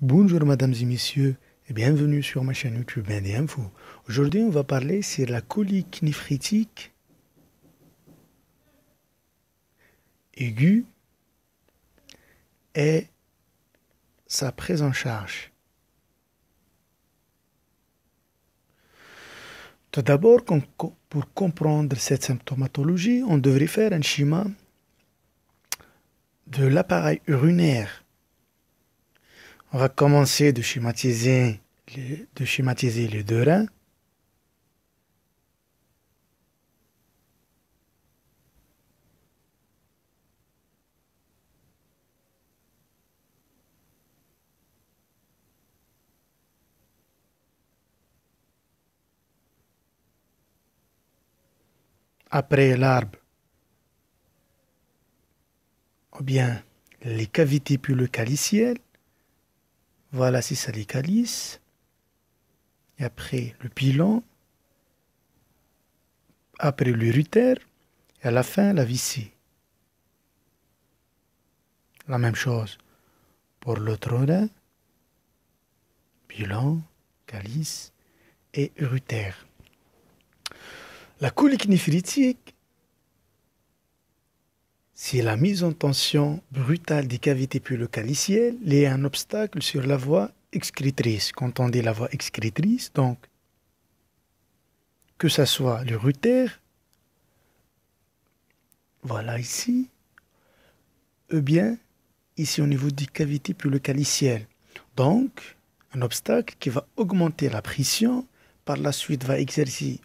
Bonjour mesdames et messieurs et bienvenue sur ma chaîne YouTube Info. Aujourd'hui on va parler sur la colique néphritique aiguë et sa prise en charge. Tout d'abord, pour comprendre cette symptomatologie, on devrait faire un schéma de l'appareil urinaire. On va commencer de schématiser les deux reins. Après l'arbre, ou bien les cavités pulo-calicielles. Voilà, c'est ça les calices. Et après le pilon. Après l'urétère. Et à la fin, la vessie. La même chose pour l'autre rein. Pilon, calice et urétère. La colique néphritique, c'est la mise en tension brutale des cavités pulo-calicielles liée à un obstacle sur la voie excrétrice. Quand on dit la voie excrétrice, donc, que ce soit l'urétère, voilà ici, ou bien ici au niveau des cavités pulo-calicielles. Donc, un obstacle qui va augmenter la pression, par la suite va exercer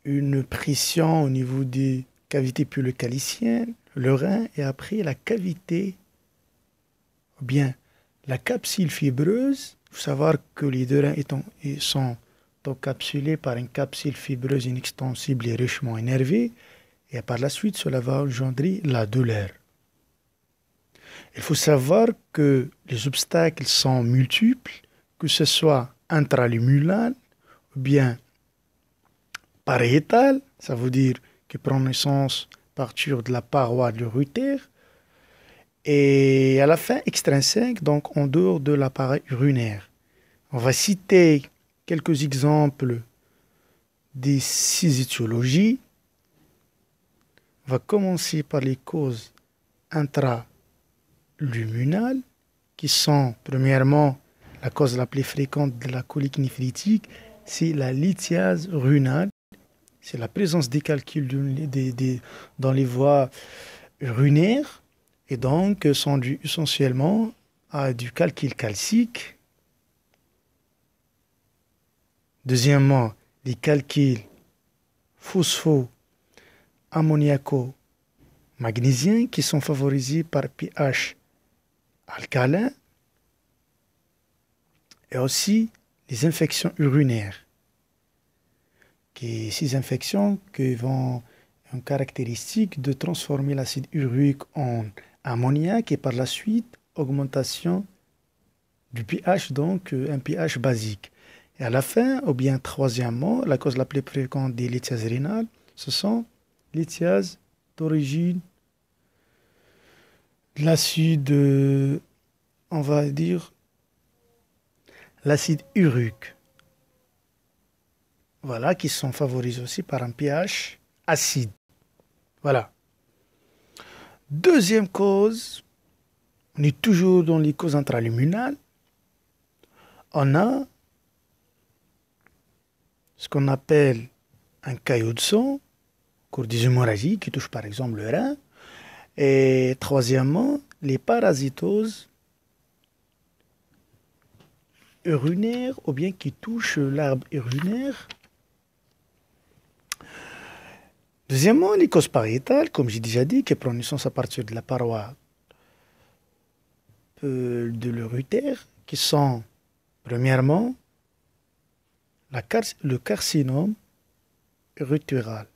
une pression au niveau des cavités pulo-caliciennes, le rein, et après la cavité, ou bien la capsule fibreuse. Il faut savoir que les deux reins sont encapsulés par une capsule fibreuse inextensible et richement énervée, et par la suite, cela va engendrer la douleur. Il faut savoir que les obstacles sont multiples, que ce soit intraluminal ou bien pariétal, ça veut dire qu'il prend naissance à partir de la paroi de l'urétère, et à la fin extrinsèque, donc en dehors de l'appareil urinaire. On va citer quelques exemples des 6 étiologies. On va commencer par les causes intraluminales, qui sont premièrement la cause la plus fréquente de la colique néphritique, c'est la lithiase rénale. C'est la présence des calculs dans les voies urinaires, et donc sont dus essentiellement à du calcul calcique. Deuxièmement, les calculs phospho-ammoniaco-magnésiens qui sont favorisés par pH alcalin, et aussi les infections urinaires. Ces infections qui ont une caractéristique de transformer l'acide urique en ammoniac, et par la suite augmentation du pH, donc un pH basique. Et à la fin, ou bien troisièmement, la cause la plus fréquente des lithiases rénales, ce sont lithiases d'origine de l'acide, on va dire, l'acide urique. Voilà, qui sont favorisés aussi par un pH acide. Voilà. Deuxième cause, on est toujours dans les causes intraluminales. On a ce qu'on appelle un caillot de sang, au cours des hémorragies qui touchent par exemple le rein. Et troisièmement, les parasitoses urinaires, ou bien qui touchent l'arbre urinaire. Deuxièmement, les causes pariétales, comme j'ai déjà dit, qui prennent naissance à partir de la paroi de l'urétère, qui sont premièrement le carcinome urétéral.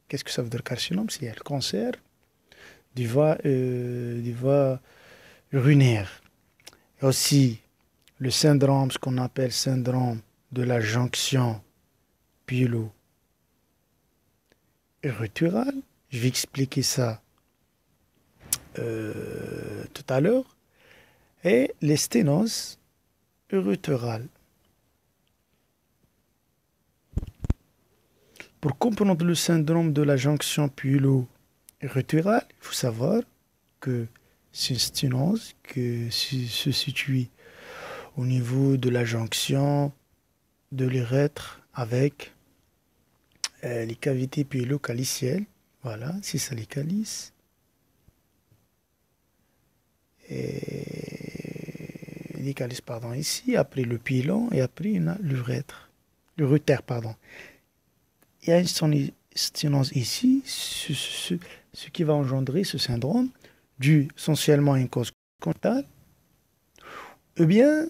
Qu'est-ce que ça veut dire carcinome? C'est le cancer des voies urinaires. Et aussi le syndrome, ce qu'on appelle syndrome de la jonction pilo-urétérale. Je vais expliquer ça tout à l'heure. et les sténoses urétérales. Pour comprendre le syndrome de la jonction puélo-urétérale, il faut savoir que c'est une sténose qui se situe au niveau de la jonction de l'urètre avec les cavités puélo-calicielles. Voilà, c'est ça les calices. Et les calices, pardon, ici, après le pylon et après on a l'urètre. L'urétère, pardon. Il y a une sténose ici, ce qui va engendrer ce syndrome, dû essentiellement à une cause congénitale, ou bien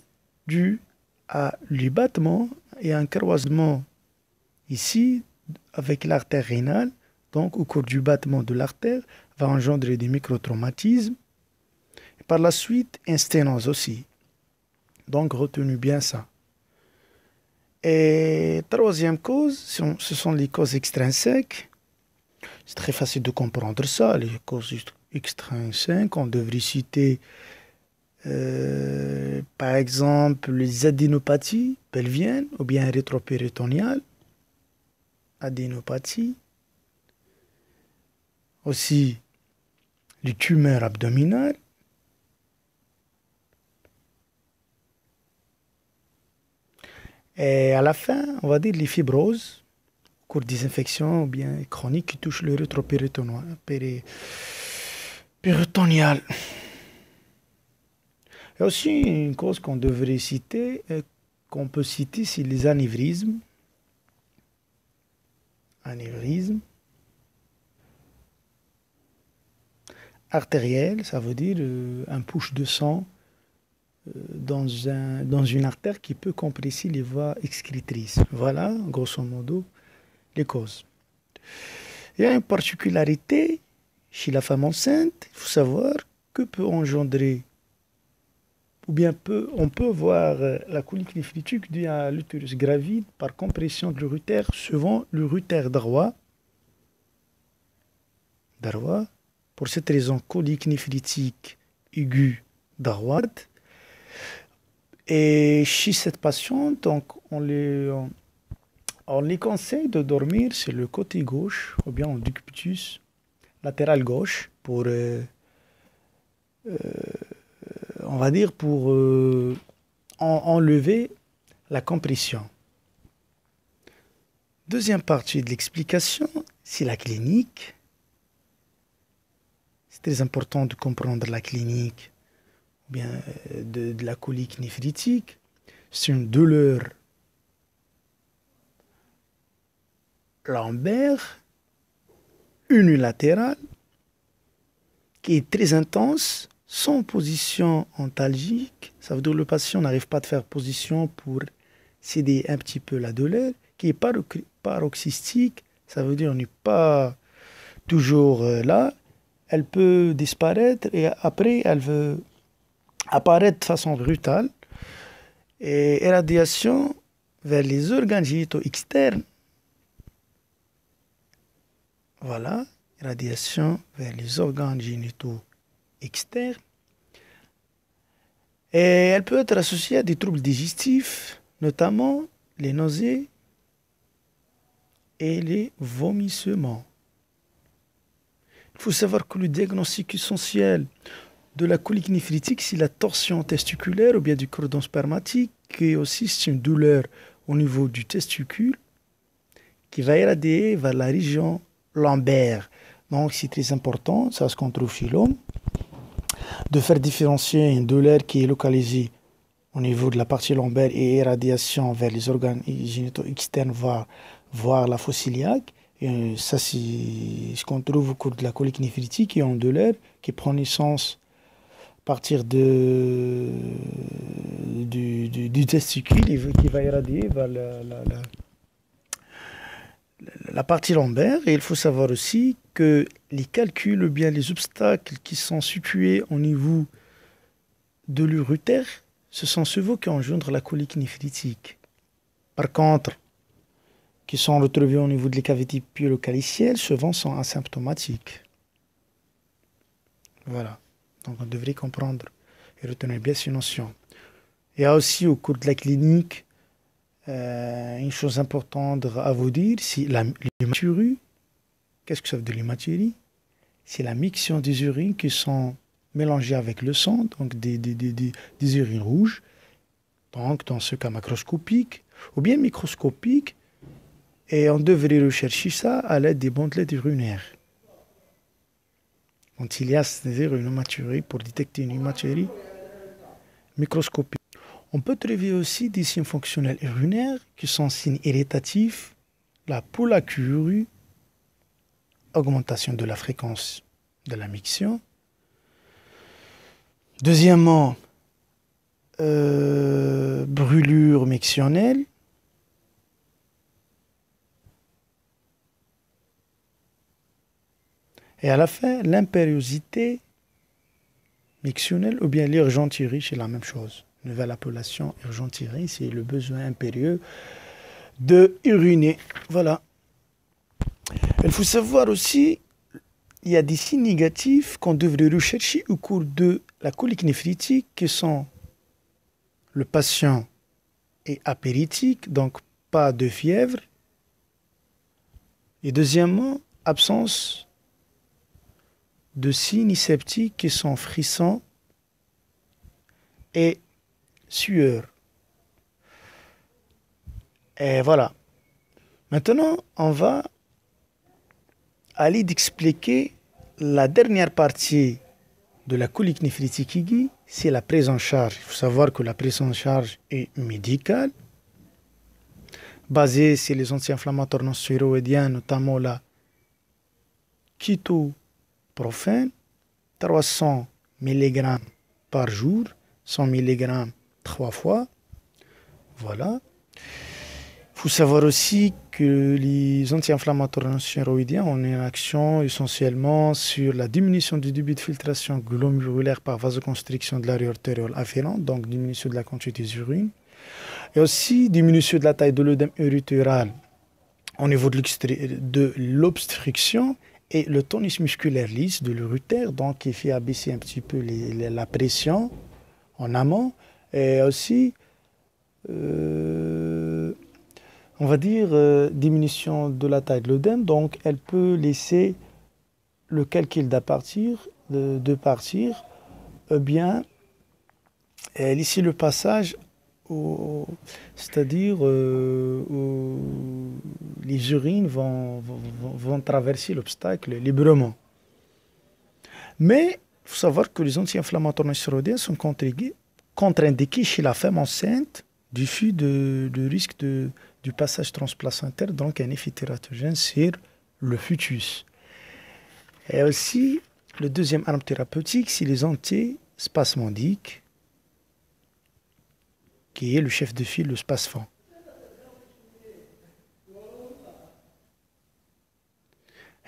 dû à l'ébattement et à un croisement ici avec l'artère rénale. Donc, au cours du battement de l'artère, va engendrer des microtraumatismes. Et par la suite, une sténose aussi. Donc, retenez bien ça. Et troisième cause, ce sont les causes extrinsèques. C'est très facile de comprendre ça. Les causes extrinsèques, on devrait citer par exemple les adénopathies pelviennes ou bien rétropéritonéales. Adénopathie. Aussi les tumeurs abdominales. Et à la fin, on va dire les fibroses, au cours des infections ou bien chroniques qui touchent le rétropéritonéal. Et aussi une cause qu'on devrait citer, qu'on peut citer, c'est les anévrismes. Anévrisme. Artériel, ça veut dire un push de sang dans une artère qui peut compresser les voies excrétrices. Voilà, grosso modo, les causes. Il y a une particularité chez la femme enceinte, il faut savoir que peut engendrer, ou bien on peut voir la colique néphritique due à l'utérus gravide par compression de l'urétère, souvent l'urétère droit. Pour cette raison, colique néphritique aiguë droite. Et chez cette patiente, donc, on les conseille de dormir sur le côté gauche, ou bien en ductus latéral gauche, pour, on va dire, pour enlever la compression. Deuxième partie de l'explication, c'est la clinique. C'est très important de comprendre la clinique bien de la colique néphritique. C'est une douleur lombaire unilatérale qui est très intense, sans position antalgique. Ça veut dire que le patient n'arrive pas à faire position pour céder un petit peu la douleur, qui est paroxystique. Ça veut dire qu'on n'est pas toujours là. Elle peut disparaître et après elle veut apparaître de façon brutale. Et irradiation vers les organes génitaux externes. Voilà, irradiation vers les organes génitaux externes. Et elle peut être associée à des troubles digestifs, notamment les nausées et les vomissements. Il faut savoir que le diagnostic essentiel de la colique néphritique, c'est la torsion testiculaire ou bien du cordon spermatique, qui est aussi une douleur au niveau du testicule, qui va irradier vers la région lombaire. Donc c'est très important, ça se trouve chez l'homme, de faire différencier une douleur qui est localisée au niveau de la partie lombaire et irradiation vers les organes génitaux externes, voire la fosse iliaque. Et ça, c'est ce qu'on trouve au cours de la colique néphritique et en douleur qui prend naissance à partir du testicule et qui va irradier vers la partie lombaire. Et il faut savoir aussi que les calculs ou bien les obstacles qui sont situés au niveau de l'urétère, ce sont ceux qui engendrent la colique néphritique. Par contre, qui sont retrouvés au niveau des cavités puélo-calicielles, souvent sont asymptomatiques. Voilà. Donc on devrait comprendre. Et retenez bien ces notions. Il y a aussi au cours de la clinique une chose importante à vous dire, c'est l'hématurie. Qu'est-ce que ça veut dire l'hématurie? C'est la miction des urines qui sont mélangées avec le sang, donc des urines rouges, donc dans ce cas macroscopique ou bien microscopique, et on devrait rechercher ça à l'aide des bandelettes urinaires. Quand il y a, c'est-à-dire une hématurie, pour détecter une hématurie microscopique. On peut trouver aussi des signes fonctionnels urinaires qui sont signes irritatifs, la pollacurie, augmentation de la fréquence de la miction. Deuxièmement, brûlure mictionnelle. Et à la fin, l'impériosité mictionnelle ou bien l'urgenturie, c'est la même chose. Nouvelle appellation urgenturie, c'est le besoin impérieux de uriner. Voilà. Il faut savoir aussi, il y a des signes négatifs qu'on devrait rechercher au cours de la colique néphritique, qui sont le patient est apéritique, donc pas de fièvre. Et deuxièmement, absence de signes septiques qui sont frissons et sueur. Et voilà. Maintenant, on va aller d'expliquer la dernière partie de la colique néphritique aiguë, c'est la prise en charge. Il faut savoir que la prise en charge est médicale, basée sur les anti-inflammatoires non stéroïdiens, notamment la kétoprophène, 300 mg par jour, 100 mg 3 fois. Voilà. Il faut savoir aussi que les anti-inflammatoires non stéroïdiens ont une action essentiellement sur la diminution du débit de filtration glomérulaire par vasoconstriction de l'artère artérielle afférente, donc diminution de la quantité des urines, et aussi diminution de la taille de l'œdème urétéral au niveau de l'obstruction et le tonus musculaire lisse de l'urétère, donc qui fait abaisser un petit peu la pression en amont, et aussi on va dire diminution de la taille de l'œdème, donc elle peut laisser le calcul de partir, bien laisser le passage, c'est-à-dire les urines vont traverser l'obstacle librement. Mais il faut savoir que les anti-inflammatoires non stéroïdiens sont contre-indiqués chez la femme enceinte du fait du risque du passage transplacentaire, donc un effet tératogène sur le fœtus. Et aussi, le deuxième arme thérapeutique, c'est les antispasmodiques, qui est le chef de file, le spasfan.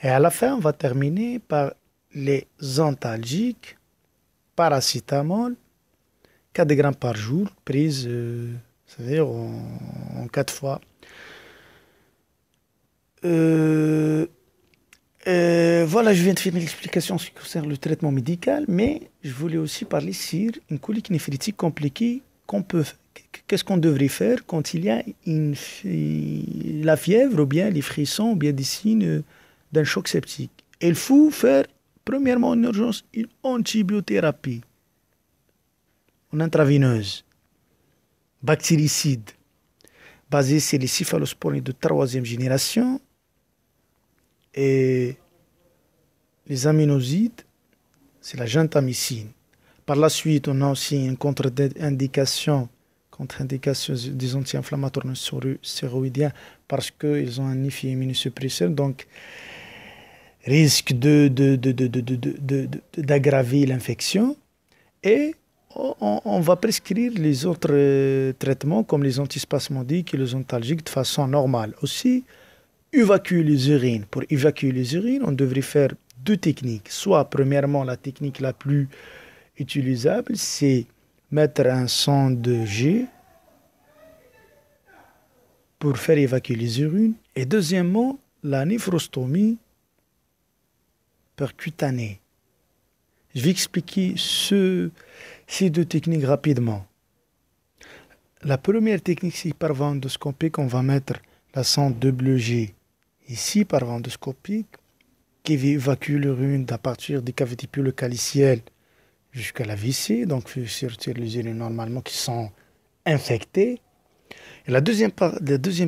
Et à la fin, on va terminer par les antalgiques, paracétamol, 4 grammes par jour, prise, c'est-à-dire en 4 fois. Voilà, je viens de finir l'explication en ce qui concerne le traitement médical, mais je voulais aussi parler sur une colique néphritique compliquée qu'est-ce qu'on devrait faire quand il y a la fièvre ou bien les frissons ou bien des signes d'un choc septique. Il faut faire premièrement en urgence une antibiothérapie en intraveineuse, bactéricide, basée sur les céphalosporines de 3e génération et les aminosides, c'est la gentamicine. Par la suite, on a aussi une contre-indication des anti-inflammatoires non stéroïdiens parce qu'ils ont un effet immunosuppresseur, donc risque d'aggraver l'infection. Et on va prescrire les autres traitements comme les antispasmodiques et les antalgiques de façon normale. Aussi, évacuer les urines. Pour évacuer les urines, on devrait faire 2 techniques. Soit, premièrement, la technique la plus utilisable, c'est mettre un sonde G pour faire évacuer les urines. Et deuxièmement, la néphrostomie percutanée. Je vais expliquer Ces deux techniques rapidement. La première technique, c'est par voie endoscopique. On va mettre la sonde WG ici par voie endoscopique qui évacue l'urine à partir des cavités pulocalicielles jusqu'à la vessie. Donc, il faut sortir les urines normalement qui sont infectées. Et la deuxième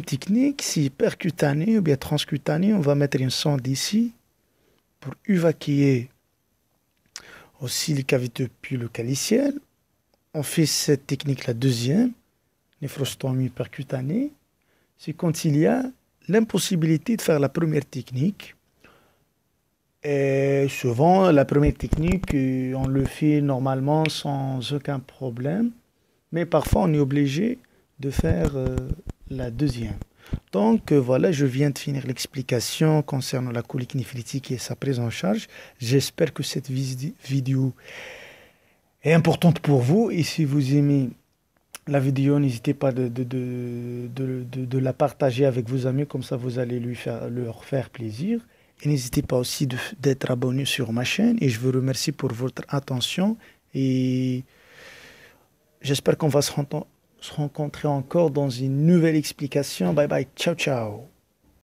technique, c'est percutanée ou bien transcutanée. On va mettre une sonde ici pour évacuer aussi les cavités pulocalicielles. On fait cette technique, la deuxième, néphrostomie percutanée. C'est quand il y a l'impossibilité de faire la première technique. Et souvent, la première technique, on le fait normalement sans aucun problème. Mais parfois, on est obligé de faire la deuxième. Donc voilà, je viens de finir l'explication concernant la colique néphritique et sa prise en charge. J'espère que cette vidéo est importante pour vous. Et si vous aimez la vidéo, n'hésitez pas de la partager avec vos amis, comme ça vous allez leur faire plaisir. Et n'hésitez pas aussi d'être abonné sur ma chaîne. Et je vous remercie pour votre attention. Et j'espère qu'on va se rencontrer encore dans une nouvelle explication. Bye bye, ciao ciao.